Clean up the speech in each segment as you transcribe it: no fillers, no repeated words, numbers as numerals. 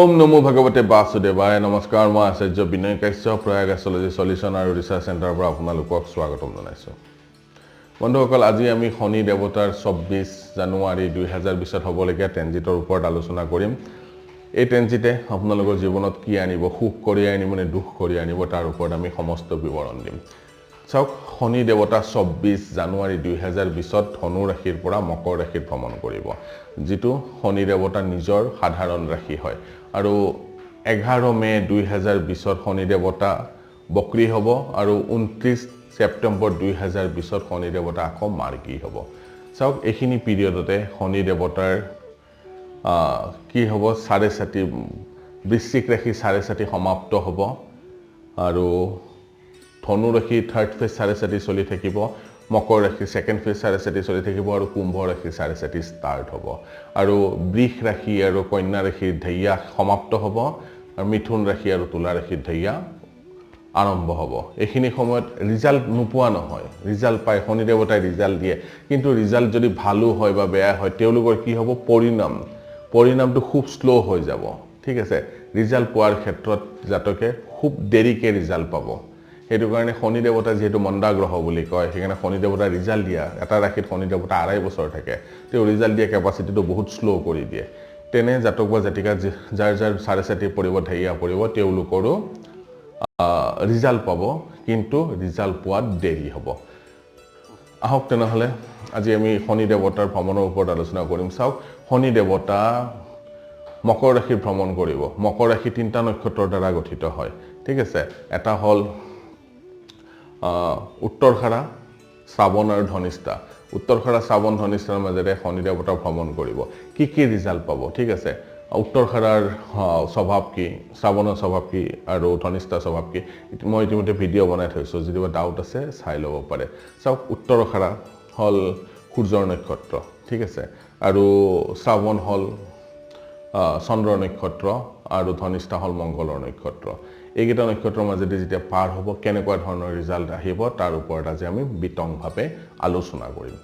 ओम नमो भगवते वासुदेवाय नमस्कार मैं आचार्य बी काश्यप प्रयाग एस्ट्रोलजी सल्यूशन और रिसार्च सेंटर पर आपलोक स्वागतम जानाइছো बंधुসকল আজি আমি শনি দেৱতাৰ 24 জানুৱাৰী 2020 হ'বলগীয়া ট্ৰেনজিটৰ ওপৰত আলোচনা কৰিম এই ট্ৰেনজিটে আপোনালোকৰ জীৱনত কি আনিব সুখ কৰি আনিব নে দুখ কৰি আনিব তাৰ ওপৰত আমি সমস্ত বিৱৰণ দিম চাওক শনি দেৱতা 24 জানুৱাৰী 2020 ধনু ৰাশিৰ পৰা মকৰ ৰাশিত ভ্ৰমণ কৰিব যেটো শনি দেৱতা নিজৰ সাধাৰণ ৰাশি হয় আৰু 11 মে 2020 শনি দেৱতা বক্ৰী হ'ব আৰু 29 সেপ্টেম্বৰ 2020 শনি দেৱতা আকৌ মাৰ্গী হ'ব চাওক এইখিনি পিৰিয়ডতে শনি দেৱতাৰ কি হ'ব 7.5 বৃশ্চিক ৰাশি 7.5 সমাপ্ত হ'ব আৰু ধনু ৰাশি থাৰ্ড ফেজ 7.5 চলি থাকিব মকৰ ৰাশি সেকেন্ড ফেজ 7.5 চলি থাকিব আৰু কুম্ভ ৰাশি 7.5 ষ্টাৰ্ট হ'ব আৰু বৃষ ৰাশি আৰু কন্যা ৰাশিৰ ঢেইয়া সমাপ্ত হ'ব আৰু মিথুন ৰাশি আৰু তুলা ৰাশিৰ ঢেইয়া আৰম্ভ হ'ব এইখিনি সময়ত ৰিজাল্ট নোপোৱা নহয় ৰিজাল্ট পাই শনি দেৱতাই ৰিজাল্ট দিয়ে কিন্তু ৰিজাল্ট যদি ভালো হয় বা বেয়া হয় তেওঁলোকৰ কি হ'ব পৰিণামটো খুব স্লো হৈ যাব ঠিক আছে ৰিজাল্ট পোৱাৰ ক্ষেত্ৰত জাতকে খুব দেৰিকে ৰিজাল্ট পাব হেতু কাৰণে শনি দেৱতা যেহেতু মন্দা গ্ৰহ বুলি কয় সেইকাৰণে শনি দেৱতা ৰিজাল্ট দিয়া এটা ৰাশিত শনি দেৱতা 2.5 বছৰ থাকে তেওঁ ৰিজাল্ট দিয়া কেপাসিটিটো বহুত স্লো কৰি দিয়ে তেনে জাতক বা জাতিকা যাৰ 7.5 পৰিব ঢেইয়া পৰিব তেওঁলোকৰো ৰিজাল্ট পাব কিন্তু ৰিজাল্ট পোৱাত দেৰি হ'ব আহক তেনেহলে আজি আমি শনি দেৱতাৰ ভ্ৰমণৰ ওপৰত আলোচনা কৰিম চাওক শনি দেৱতা মকৰ ৰাশি ভ্ৰমণ কৰিব মকৰ ৰাশি তিনটা নক্ষত্ৰৰ দ্বাৰা গঠিত হয় ঠিক আছে এটা হল উত্তৰখাৰা শ্ৰাবণ আৰু ধনিষ্ঠা উত্তৰখাৰা শ্ৰাবণ ধনিষ্ঠাৰ মাজেৰে শনি দেৱতা ভ্ৰমণ কৰিব কি ৰিজাল্ট পাব ঠিক আছে উত্তৰখাৰাৰ স্বভাৱ কি শ্ৰাবণৰ স্বভাৱ কি আৰু ধনিষ্ঠাৰ স্বভাৱ কি মই ইতিমধ্যে ভিডিঅ' বনাই থৈছো যদি ডাউট আছে চাই ল'ব পাৰে চাওক উত্তৰখাৰা হল সূৰ্যৰ নক্ষত্ৰ ঠিক আছে আৰু শ্ৰাবণ হল চন্দ্ৰৰ নক্ষত্ৰ আৰু ধনিষ্ঠা হল মংগলৰ নক্ষত্ৰ এইকেইটা নক্ষত্ৰৰ মাজেদি যেতিয়া পাৰ হ'ব কেনেকুৱা ধৰণৰ ৰিজাল্ট আহিব তাৰ ওপৰত আজি আমি বিতংভাৱে আলোচনা কৰিম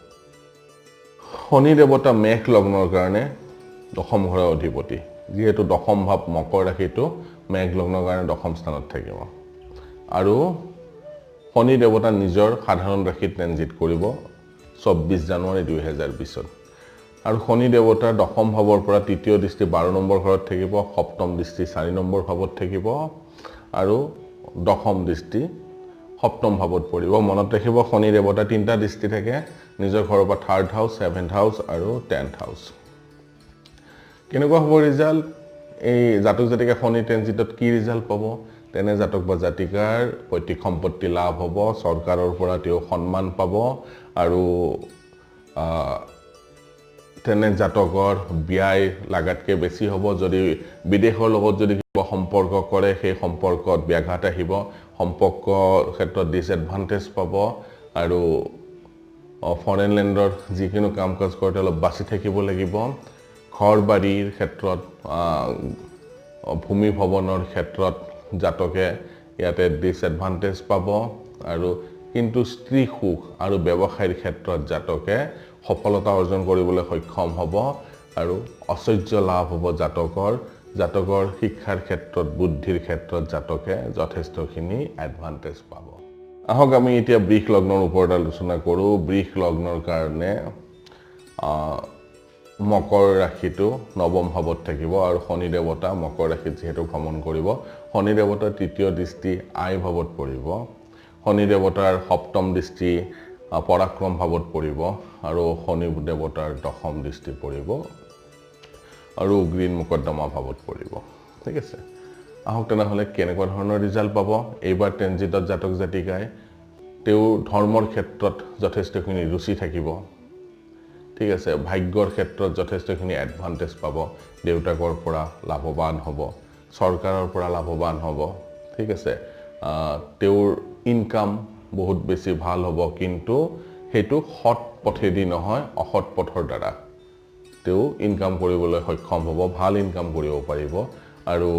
শনি দেৱতা মেঘ লগ্নৰ কাৰণে দশম ঘৰৰ অধিপতি যেহেতু দশম ভাৱ মকৰ ৰাশিটো মেঘ লগ্নৰ কাৰণে দশম স্থানত থাকিব আৰু শনি দেৱতা নিজৰ সাধাৰণ ৰাশিত ট্ৰেনজিট কৰিব 24 জানুৱাৰী 2020 আৰু শনি দেৱতাৰ দশম ভাৱৰ পৰা তৃতীয় দৃষ্টি 12 নম্বৰ ঘৰত থাকিব সপ্তম দৃষ্টি 4 নম্বৰ ভাৱত থাকিব আৰু দশম দৃষ্টি সপ্তম ভাৱত পৰিব মনত ৰাখিব শনি দেৱতা তিনটা দৃষ্টি থাকে নিজৰ ঘৰৰ পৰা 3rd হাউস 7th হাউস আৰু 10th হাউস কেনেকুৱা হ'ব ৰিজাল্ট এই জাতক জাতিকা শনি ট্ৰেনজিটত কি ৰিজাল্ট পাব তেনে জাতক বা জাতিকাৰ পৈতৃক সম্পত্তি লাভ হ'ব চৰকাৰৰ পৰা তেওঁ সন্মান পাব আৰু তেনে জাতকৰ ব্যয় লাগাতকে বেছি হ'ব যদি বিদেশৰ লগত যদি কিবা সম্পৰ্ক কৰে সেই সম্পৰ্কত ব্যাঘাত আহিব সম্পৰ্ক ক্ষেত্ৰত ডিসএডভান্টেজ পাব আৰু ফৰেন ল্যান্ডৰ যিকোনো কাম কাজ কৰোতে অলপ বাছি থাকিব লাগিব ঘৰ বাৰীৰ ক্ষেত্ৰত ভূমি ভৱনৰ ক্ষেত্ৰত জাতকে ইয়াতে ডিসএডভান্টেজ পাব আৰু কিন্তু স্ত্ৰী সুখ আৰু ব্যৱসায়ৰ ক্ষেত্ৰত জাতকে সফলতা অৰ্জন কৰিবলৈ সক্ষম হ'ব আৰু ঐশ্বৰ্য লাভ হ'ব জাতকৰ শিক্ষাৰ ক্ষেত্ৰত বুদ্ধিৰ ক্ষেত্ৰত জাতকে যথেষ্টখিনি এডভান্টেজ পাব আহক আমি এতিয়া বৃষ লগ্নৰ ওপৰত আলোচনা কৰো বৃষ লগ্নৰ কাৰণে মকৰ ৰাশিটো নৱম ভাৱত থাকিব আৰু শনি দেৱতা মকৰ ৰাশিত যেহেতু ভ্ৰমণ কৰিব শনি দেৱতাৰ তৃতীয় দৃষ্টি আই ভাৱত পৰিব শনি দেৱতাৰ সপ্তম দৃষ্টি পৰাক্ৰম ভাৱত পৰিব আৰু শনি দেৱতাৰ দশম দৃষ্টি পৰিব আৰু গ্ৰীণ মুকদ্দমা ভাৱত পৰিব ঠিক আছে আহক তেনেহলে কেনেকুৱা ধৰণৰ ৰিজাল্ট পাব এইবাৰ ট্ৰেনজিটত জাতক জাতিকাই তেওঁ ধৰ্মৰ ক্ষেত্ৰত যথেষ্টখিনি ৰুচি থাকিব ঠিক আছে ভাগ্যৰ ক্ষেত্ৰত যথেষ্টখিনি এডভান্টেজ পাব দেউতাকৰ পৰা লাভৱান হ'ব চৰকাৰৰ পৰা লাভৱান হ'ব ঠিক আছে তেওঁৰ ইনকাম বহুত বেছি ভাল হ'ব কিন্তু হেতু সৎ পথেদি নহয় অসৎ পথৰ দ্বাৰা তেওঁ ইনকাম কৰিবলৈ সক্ষম হ'ব ভাল ইনকাম কৰিব পাৰিব আৰু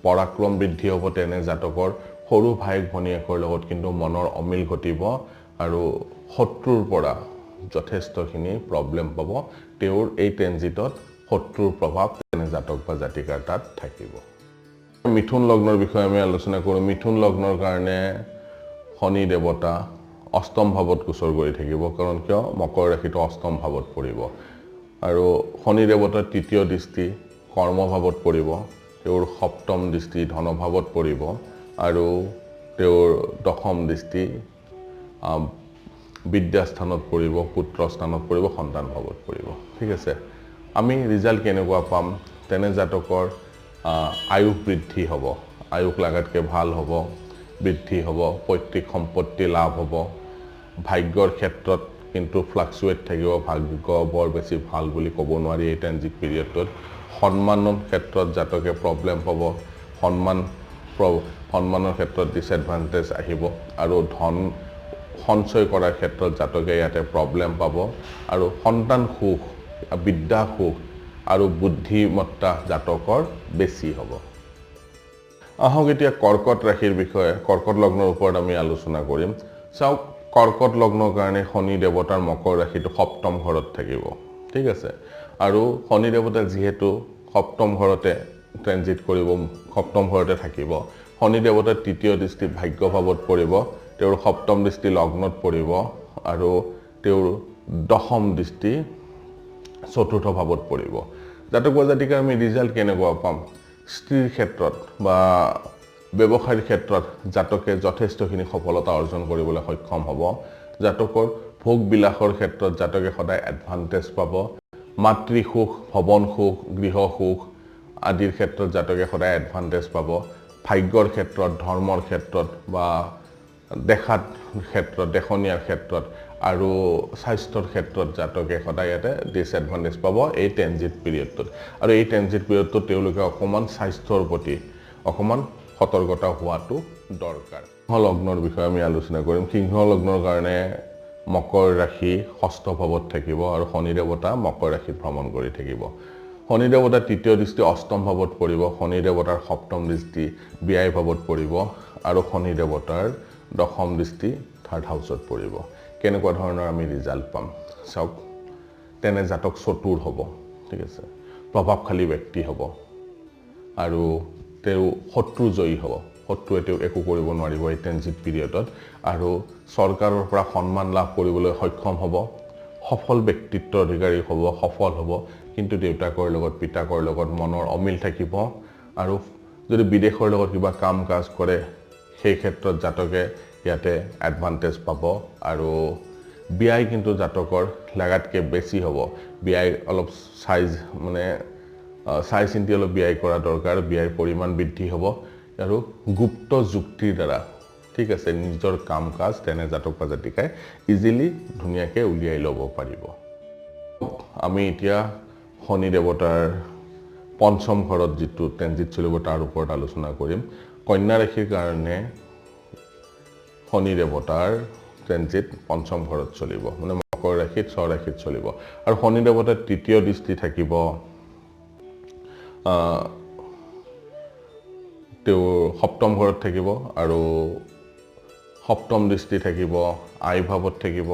পৰাক্ৰম বৃদ্ধি হ'ব তেনে জাতকৰ সৰু ভাইক ভনিয়েকৰ লগত কিন্তু মনৰ অমিল ঘটিব আৰু শত্ৰুৰ পৰা যথেষ্টখিনি প্ৰবলেম পাব তেওঁৰ এই ট্ৰেনজিটত শত্ৰুৰ প্ৰভাৱ তেনে জাতক বা জাতিকাৰ তাত থাকিব। মিথুন লগ্নৰ বিষয়ে আমি আলোচনা কৰোঁ। মিথুন লগ্নৰ কাৰণে শনি দেৱতা অষ্টম ভাৱত গোচৰ কৰি থাকিব, কাৰণ কিয় মকৰ ৰাশিটো অষ্টম ভাৱত পৰিব আৰু শনি দেৱতাৰ তৃতীয় দৃষ্টি কৰ্মভাৱত পৰিব, তেওঁৰ সপ্তম দৃষ্টি ধনভাৱত পৰিব আৰু তেওঁৰ দশম দৃষ্টি বিদ্যাস্থানত পৰিব, পুত্ৰস্থানত পৰিব, সন্তান ভাৱত পৰিব। ঠিক আছে, আমি ৰিজাল্ট কেনেকুৱা পাম? তেনে জাতকৰ আয়ুস বৃদ্ধি হ'ব, আয়ুস লাগাতকৈ ভাল হ'ব, বৃদ্ধি হ'ব, পৈতৃক সম্পত্তি লাভ হ'ব, ভাগ্যৰ ক্ষেত্ৰত কিন্তু ফ্লাকচুৱেট থাকিব, ভাগ্য বৰ বেছি ভাল বুলি ক'ব নোৱাৰি এই ট্ৰেনজিট পিৰিয়ডটোত। সন্মানৰ ক্ষেত্ৰত জাতকে প্ৰব্লেম পাব, সন্মানৰ ক্ষেত্ৰত ডিছএডভান্টেজ আহিব আৰু ধন সঞ্চয় কৰাৰ ক্ষেত্ৰত জাতকে ইয়াতে প্ৰব্লেম পাব আৰু সন্তান সুখ, বিদ্যা সুখ আৰু বুদ্ধিমত্তা জাতকৰ বেছি হ'ব। আহক এতিয়া কৰ্কট ৰাশিৰ বিষয়ে, কৰ্কট লগ্নৰ ওপৰত আমি আলোচনা কৰিম। চাওক, কৰ্কট লগ্নৰ কাৰণে শনি দেৱতাৰ মকৰ ৰাশিটো সপ্তম ঘৰত থাকিব। ঠিক আছে, আৰু শনি দেৱতা যিহেতু সপ্তম ঘৰতে ট্ৰেনজিট কৰিব, সপ্তম ঘৰতে থাকিব, শনি দেৱতাৰ তৃতীয় দৃষ্টি ভাগ্য ভাৱত পৰিব, তেওঁৰ সপ্তম দৃষ্টি লগ্নত পৰিব আৰু তেওঁৰ দশম দৃষ্টি চতুৰ্থ ভাৱত পৰিব। জাতক বা জাতিকাৰ আমি ৰিজাল্ট কেনেকুৱা পাম? স্ত্ৰীৰ ক্ষেত্ৰত বা ব্যৱসায়ৰ ক্ষেত্ৰত জাতকে যথেষ্টখিনি সফলতা অৰ্জন কৰিবলৈ সক্ষম হ'ব। জাতকৰ ভোগ বিলাসৰ ক্ষেত্ৰত জাতকে সদায় এডভান্টেজ পাব। মাতৃ সুখ, ভৱন সুখ, গৃহ সুখ আদিৰ ক্ষেত্ৰত জাতকে সদায় এডভান্টেজ পাব। ভাগ্যৰ ক্ষেত্ৰত, ধৰ্মৰ ক্ষেত্ৰত বা দেখাত ক্ষেত্ৰত, দেখনীয়াৰ ক্ষেত্ৰত আৰু স্বাস্থ্যৰ ক্ষেত্ৰত জাতকে সদায় ইয়াতে ডিছএডভান্টেজ পাব এই ট্ৰেনজিট পিৰিয়ডটোত। আৰু এই ট্ৰেনজিট পিৰিয়ডটোত তেওঁলোকে অকণমান স্বাস্থ্যৰ প্ৰতি অকণমান সতৰ্কতা হোৱাটো দৰকাৰ। সিংহ লগ্নৰ বিষয়ে আমি আলোচনা কৰিম। সিংহ লগ্নৰ কাৰণে মকৰ ৰাশি ষষ্ঠ ভাৱত থাকিব আৰু শনি দেৱতা মকৰ ৰাশিত ভ্ৰমণ কৰি থাকিব। শনি দেৱতাৰ তৃতীয় দৃষ্টি অষ্টম ভাৱত পৰিব, শনি দেৱতাৰ সপ্তম দৃষ্টি ব্যয় ভাৱত পৰিব আৰু শনি দেৱতাৰ দশম দৃষ্টি থাৰ্ড হাউচত পৰিব। কেনেকুৱা ধৰণৰ আমি ৰিজাল্ট পাম? চাওক, তেনে জাতক চতুৰ হ'ব। ঠিক আছে, প্ৰভাৱশালী ব্যক্তি হ'ব আৰু তেওঁ শত্ৰুজয়ী হ'ব, শত্ৰুৱে তেওঁক একো কৰিব নোৱাৰিব এই ট্ৰেনজিট পিৰিয়ডত আৰু চৰকাৰৰ পৰা সন্মান লাভ কৰিবলৈ সক্ষম হ'ব, সফল ব্যক্তিত্বৰ অধিকাৰী হ'ব, সফল হ'ব, কিন্তু দেউতাকৰ লগত, পিতাকৰ লগত মনৰ অমিল থাকিব আৰু যদি বিদেশৰ লগত কিবা কাম কাজ কৰে সেই ক্ষেত্ৰত জাতকে ইয়াতে এডভান্টেজ পাব আৰু ব্যয় কিন্তু জাতকৰ লাগাতকৈ বেছি হ'ব। ব্যয় অলপ চাই চিন্তি অলপ ব্যয় কৰা দৰকাৰ, ব্যয়ৰ পৰিমাণ বৃদ্ধি হ'ব আৰু গুপ্ত যুক্তিৰ দ্বাৰা, ঠিক আছে, নিজৰ কাম কাজ তেনে জাতক বা জাতিকাই ইজিলি ধুনীয়াকৈ উলিয়াই ল'ব পাৰিব। আমি এতিয়া শনি দেৱতাৰ পঞ্চম ঘৰত যিটো ট্ৰেনজিট চলিব তাৰ ওপৰত আলোচনা কৰিম। কন্যা ৰাশিৰ কাৰণে শনি দেৱতাৰ ট্ৰেনজিট পঞ্চম ঘৰত চলিব, মানে মকৰ ৰাশিত, স্ব ৰাশিত চলিব আৰু শনি দেৱতাৰ তৃতীয় দৃষ্টি থাকিব তেওঁৰ সপ্তম ঘৰত থাকিব আৰু সপ্তম দৃষ্টি থাকিব আই ভাৱত থাকিব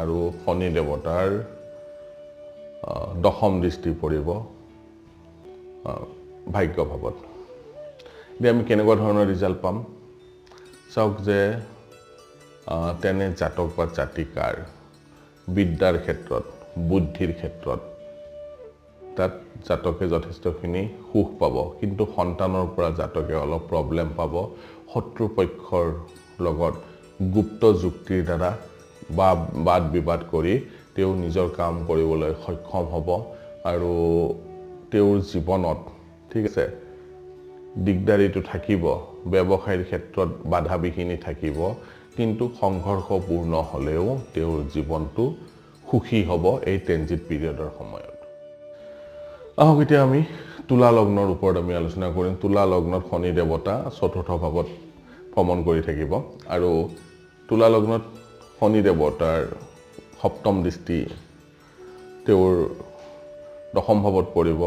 আৰু শনি দেৱতাৰ দশম দৃষ্টি পৰিব ভাগ্য ভাৱত। এতিয়া আমি কেনেকুৱা ধৰণৰ ৰিজাল্ট পাম? চাওক যে তেনে জাতক বা জাতিকাৰ বিদ্যাৰ ক্ষেত্ৰত, বুদ্ধিৰ ক্ষেত্ৰত তাত জাতকে যথেষ্টখিনি সুখ পাব, কিন্তু সন্তানৰ পৰা জাতকে অলপ প্ৰব্লেম পাব। শত্ৰুপক্ষৰ লগত গুপ্ত যুক্তিৰ দ্বাৰা বা বাদ বিবাদ কৰি তেওঁ নিজৰ কাম কৰিবলৈ সক্ষম হ'ব আৰু তেওঁৰ জীৱনত, ঠিক আছে, দিগদাৰীটো থাকিব, ব্যৱসায়ৰ ক্ষেত্ৰত বাধা বিঘিনি থাকিব, কিন্তু সংঘৰ্ষপূৰ্ণ হ'লেও তেওঁৰ জীৱনটো সুখী হ'ব এই ট্ৰেনজিট পিৰিয়ডৰ সময়ত। আহক এতিয়া আমি তুলা লগ্নৰ ওপৰত আমি আলোচনা কৰিম। তুলা লগ্নত শনি দেৱতা চতুৰ্থ ভাৱত ভ্ৰমণ কৰি থাকিব আৰু তুলা লগ্নত শনি দেৱতাৰ সপ্তম দৃষ্টি তেওঁৰ দশম ভাৱত পৰিব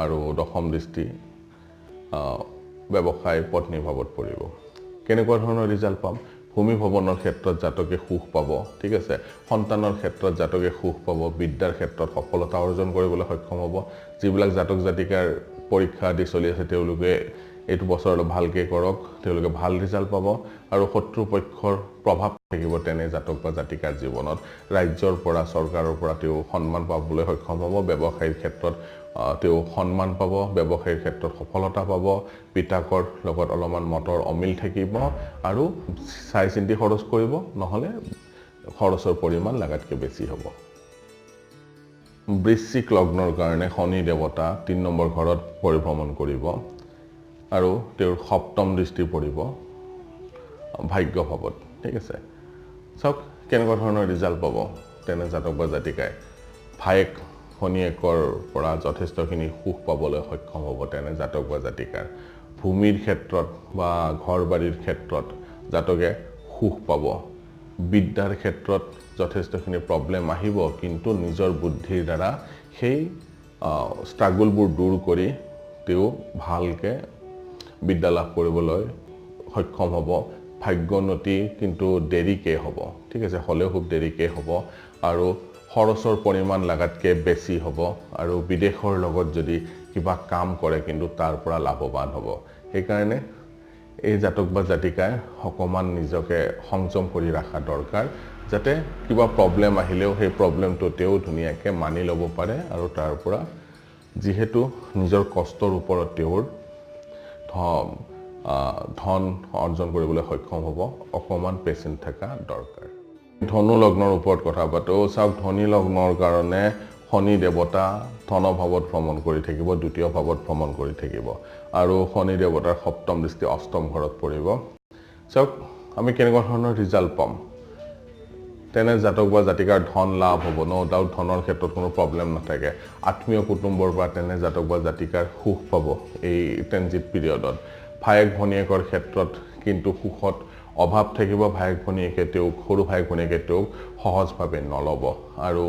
আৰু দশম দৃষ্টি ব্যৱসায় পত্নী ভাৱত পৰিব। কেনেকুৱা ধৰণৰ ৰিজাল্ট পাম? ভূমি ভৱনৰ ক্ষেত্ৰত জাতকে সুখ পাব ঠিক আছে সন্তানৰ ক্ষেত্ৰত জাতকে সুখ পাব বিদ্যাৰ ক্ষেত্ৰত সফলতা অৰ্জন কৰিবলৈ সক্ষম হ'ব যিবিলাক জাতক জাতিকাৰ পৰীক্ষা দি চলি আছে তেওঁলোকে এইটো বছৰ ভালকৈ কৰক তেওঁলোকে ভাল ৰিজাল্ট পাব আৰু শত্ৰুপক্ষৰ প্ৰভাৱ থাকিব তেনে জাতক বা জাতিকাৰ জীৱনত ৰাজ্যৰ পৰা চৰকাৰৰ পৰা তেওঁ সন্মান পাবলৈ সক্ষম হ'ব ব্যৱসায়ৰ ক্ষেত্ৰত তেওঁ সন্মান পাব ব্যৱসায়ৰ ক্ষেত্ৰত সফলতা পাব পিতাকৰ লগত অলপমান মতৰ অমিল থাকিব আৰু চাই চিন্তি খৰচ কৰিব নহলে খৰচৰ পৰিমাণ লাগাতকৈ বেছি হ'ব বৃশ্চিক লগ্নৰ কাৰণে শনি দেৱতা 3 নম্বৰ ঘৰত পৰিভ্ৰমণ কৰিব আৰু তেওঁৰ সপ্তম দৃষ্টি পৰিব ভাগ্য ভাৱত ঠিক আছে সব কেনেকুৱা ধৰণৰ ৰিজাল্ট পাব তেনে জাতক বা জাতিকাই ভায়েক ভনীয়েকৰ পৰা যথেষ্টখিনি সুখ পাবলৈ সক্ষম হ'ব তেনে জাতক বা জাতিকাৰ ভূমিৰ ক্ষেত্ৰত বা ঘৰ বাৰীৰ ক্ষেত্ৰত জাতকে সুখ পাব বিদ্যাৰ ক্ষেত্ৰত যথেষ্টখিনি প্ৰব্লেম আহিব কিন্তু নিজৰ বুদ্ধিৰ দ্বাৰা সেই ষ্ট্ৰাগলবোৰ দূৰ কৰি তেওঁ ভালকৈ বিদ্যা লাভ কৰিবলৈ সক্ষম হ'ব ভাগ্যোন্নতি কিন্তু দেৰিকৈ হ'ব ঠিক আছে হলেও খুব দেৰিকৈ হ'ব আৰু খৰচৰ পৰিমাণ লাগাতকৈ বেছি হ'ব আৰু বিদেশৰ লগত যদি কিবা কাম কৰে কিন্তু তাৰ পৰা লাভৱান হ'ব সেইকাৰণে এই জাতক বা জাতিকাই অকমান নিজকে সংযম কৰি ৰাখা দৰকাৰ যাতে কিবা প্ৰব্লেম আহিলেও সেই প্ৰব্লেমটো তেওঁ ধুনীয়াকৈ মানি ল'ব পাৰে আৰু তাৰ পৰা যিহেতু নিজৰ কষ্টৰ ওপৰত তেওঁৰ ধন অৰ্জন কৰিবলৈ সক্ষম হ'ব অকমান পেচেণ্ট থকা দৰকাৰ ধনু লগ্নৰ ওপৰত কথা পাতো চাওক ধনী লগ্নৰ কাৰণে শনি দেৱতা ধন ভাৱত ভ্ৰমণ কৰি থাকিব দ্বিতীয় ভাৱত ভ্ৰমণ কৰি থাকিব আৰু শনি দেৱতাৰ সপ্তম দৃষ্টি অষ্টম ঘৰত পৰিব চাওক আমি কেনেকুৱা ধৰণৰ ৰিজাল্ট পাম তেনে জাতক বা জাতিকাৰ ধন লাভ হ'ব ন ডাউট ধনৰ ক্ষেত্ৰত কোনো প্ৰব্লেম নাথাকে আত্মীয় কুটুম্বৰ পৰা তেনে জাতক বা জাতিকাৰ সুখ পাব এই ট্ৰেনজিট পিৰিয়ডত ভায়েক ভনীয়েকৰ ক্ষেত্ৰত কিন্তু সুখত অভাৱ থাকিব ভায়েক ভনীয়েকে তেওঁক সৰু ভায়েক ভনীয়েকে তেওঁক সহজভাৱে নল'ব আৰু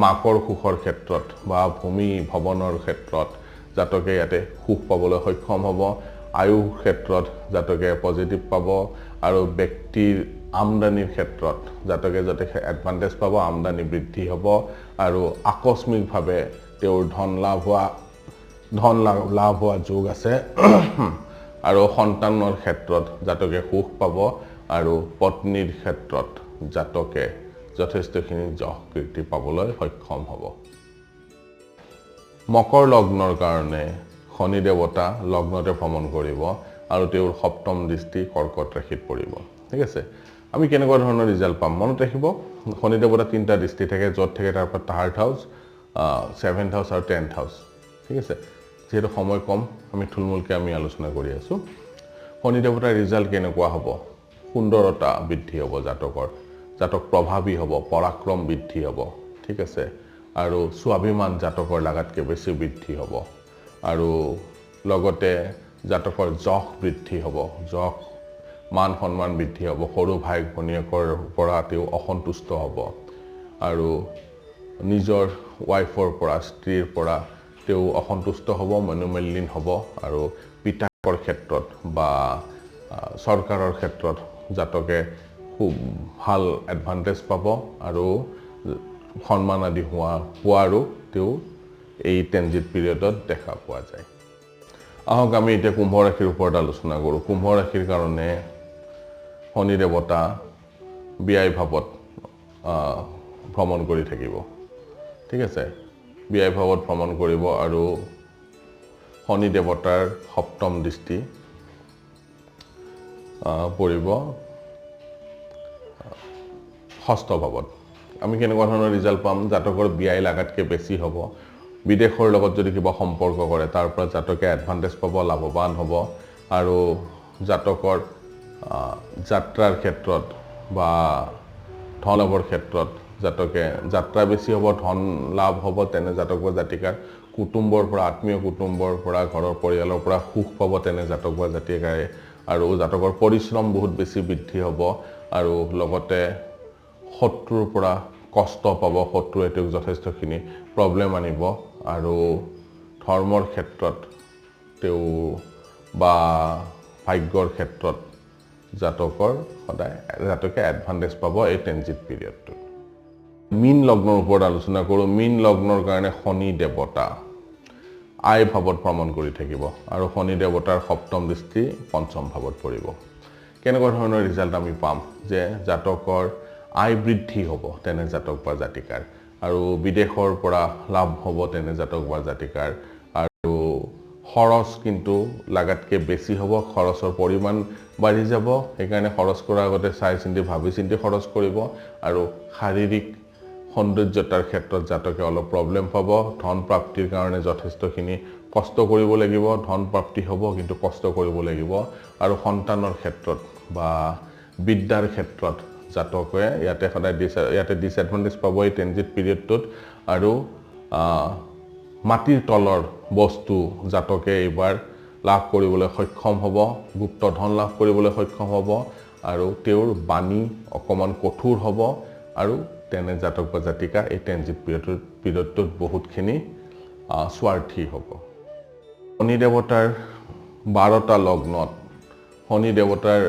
মাকৰ সুখৰ ক্ষেত্ৰত বা ভূমি ভৱনৰ ক্ষেত্ৰত জাতকে ইয়াতে সুখ পাবলৈ সক্ষম হ'ব আয়ুৰ ক্ষেত্ৰত জাতকে পজিটিভ পাব আৰু ব্যক্তিৰ আমদানিৰ ক্ষেত্ৰত জাতকে যাতে এডভান্টেজ পাব আমদানি বৃদ্ধি হ'ব আৰু আকস্মিকভাৱে তেওঁৰ ধন লাভ হোৱা যোগ আছে আৰু সন্তানৰ ক্ষেত্ৰত জাতকে সুখ পাব আৰু পত্নীৰ ক্ষেত্ৰত জাতকে যথেষ্টখিনি যশ কীৰ্তি পাবলৈ সক্ষম হ'ব মকৰ লগ্নৰ কাৰণে শনি দেৱতা লগ্নতে ভ্ৰমণ কৰিব আৰু তেওঁৰ সপ্তম দৃষ্টি কৰ্কট ৰাশিত পৰিব ঠিক আছে আমি কেনেকুৱা ধৰণৰ ৰিজাল্ট পাম মনত ৰাখিব শনি দেৱতা 3টা দৃষ্টি থাকে য'ত থাকে তাৰ পৰা 3rd হাউস 7th হাউস আৰু 10th হাউস ঠিক আছে যেহেতু সময় কম আমি থুলমূলকৈ আমি আলোচনা কৰি আছো শনি দেৱতাৰ ৰিজাল্ট কেনেকুৱা হ'ব সুন্দৰতা বৃদ্ধি হ'ব জাতক প্ৰভাৱী হ'ব পৰাক্ৰম বৃদ্ধি হ'ব ঠিক আছে আৰু স্বাভিমান জাতকৰ লাগাতকৈ বেছি বৃদ্ধি হ'ব আৰু লগতে জাতকৰ যশ বৃদ্ধি হ'ব যশ মান সন্মান বৃদ্ধি হ'ব সৰু ভায়েক ভনীয়েকৰ পৰা তেওঁ অসন্তুষ্ট হ'ব আৰু নিজৰ ৱাইফৰ পৰা স্ত্ৰীৰ পৰা তেওঁ অসন্তুষ্ট হ'ব মনোমালিন্য হ'ব আৰু পিতাকৰ ক্ষেত্ৰত বা চৰকাৰৰ ক্ষেত্ৰত জাতকে খুব ভাল এডভান্টেজ পাব আৰু সন্মান আদি হোৱাৰো তেওঁ এই ট্ৰেনজিট পিৰিয়ডত দেখা পোৱা যায় আহক আমি এতিয়া কুম্ভ ৰাশিৰ ওপৰত আলোচনা কৰোঁ কুম্ভ ৰাশিৰ কাৰণে শনি দেৱতা ব্যয় ভাৱত ভ্ৰমণ কৰি থাকিব ঠিক আছে ব্যয় ভাৱত ভ্ৰমণ কৰিব আৰু শনি দেৱতাৰ সপ্তম দৃষ্টি পৰিব ষষ্ঠ ভাৱত আমি কেনেকুৱা ধৰণৰ ৰিজাল্ট পাম জাতকৰ ব্যয় লাগাতকৈ বেছি হ'ব বিদেশৰ লগত যদি কিবা সম্পৰ্ক কৰে তাৰ পৰা জাতকে এডভান্টেজ পাব লাভৱান হ'ব আৰু জাতকৰ যাত্ৰাৰ ক্ষেত্ৰত বা ধন লাভৰ ক্ষেত্ৰত জাতকে যাত্ৰা বেছি হ'ব ধন লাভ হ'ব তেনে জাতক বা জাতিকাৰ কুটুম্বৰ পৰা আত্মীয় কুটুম্বৰ পৰা ঘৰৰ পৰিয়ালৰ পৰা সুখ পাব তেনে জাতক বা জাতিকাই আৰু জাতকৰ পৰিশ্ৰম বহুত বেছি বৃদ্ধি হ'ব আৰু লগতে শত্ৰুৰ পৰা কষ্ট পাব শত্ৰুৱে তেওঁক যথেষ্টখিনি প্ৰব্লেম আনিব আৰু ধৰ্মৰ ক্ষেত্ৰত তেওঁ বা ভাগ্যৰ ক্ষেত্ৰত জাতকে এডভান্টেজ পাব এই ট্ৰেনজিট পিৰিয়ডটোত মীন লগ্নৰ ওপৰত আলোচনা কৰোঁ মীন লগ্নৰ কাৰণে শনি দেৱতা আই ভাৱত ভ্ৰমণ কৰি থাকিব আৰু শনি দেৱতাৰ সপ্তম দৃষ্টি পঞ্চম ভাৱত পৰিব কেনেকুৱা ধৰণৰ ৰিজাল্ট আমি পাম যে জাতকৰ আয় বৃদ্ধি হ'ব তেনে জাতক বা জাতিকাৰ আৰু বিদেশৰ পৰা লাভ হ'ব তেনে জাতক বা জাতিকাৰ আৰু খৰচ কিন্তু লাগাতকৈ বেছি হ'ব খৰচৰ পৰিমাণ বাঢ়ি যাব সেইকাৰণে খৰচ কৰাৰ আগতে চাই চিন্তি ভাবি চিন্তি খৰচ কৰিব আৰু শাৰীৰিক সৌন্দৰ্যতাৰ ক্ষেত্ৰত জাতকে অলপ প্ৰব্লেম পাব ধন প্ৰাপ্তিৰ কাৰণে যথেষ্টখিনি কষ্ট কৰিব লাগিব ধন প্ৰাপ্তি হ'ব কিন্তু কষ্ট কৰিব লাগিব আৰু সন্তানৰ ক্ষেত্ৰত বা বিদ্যাৰ ক্ষেত্ৰত জাতকে ইয়াতে সদায় ডিসএডভান্টেজ পাব এই ট্ৰেনজিট পিৰিয়ডটোত আৰু মাটিৰ তলৰ বস্তু জাতকে এইবাৰ লাভ কৰিবলৈ সক্ষম হ'ব গুপ্ত ধন লাভ কৰিবলৈ সক্ষম হ'ব আৰু তেওঁৰ বাণী অকমান কঠোৰ হ'ব আৰু তেনে জাতক বা জাতিকা এই ট্ৰেনজিট পিৰিয়ডটোত বহুতখিনি স্বাৰ্থী হ'ব শনি দেৱতাৰ 12টা লগ্নত শনি দেৱতাৰ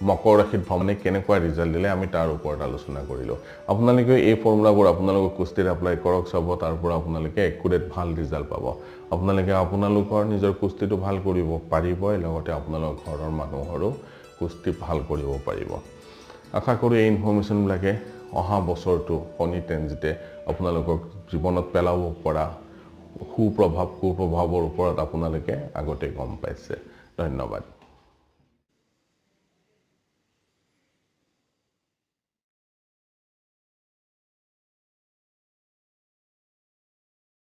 মকৰ ৰাশিত ভ্ৰমণে কেনেকুৱা ৰিজাল্ট দিলে আমি তাৰ ওপৰত আলোচনা কৰিলোঁ আপোনালোকে এই ফৰ্মুলাবোৰ আপোনালোকৰ কুস্তিত এপ্লাই কৰক চাব তাৰ পৰা আপোনালোকে একুৰেট ভাল ৰিজাল্ট পাব আপোনালোকে আপোনালোকৰ নিজৰ কুস্তিটো ভাল কৰিব পাৰিবই লগতে আপোনালোকৰ ঘৰৰ মানুহৰো কুস্তি ভাল কৰিব পাৰিব আশা কৰোঁ এই ইনফৰমেশ্যনবিলাকে অহা বছৰটো শনি ট্ৰেনজিটে আপোনালোকক জীৱনত পেলাব পৰা কুপ্ৰভাৱৰ ওপৰত আপোনালোকে আগতে গম পাইছে ধন্যবাদ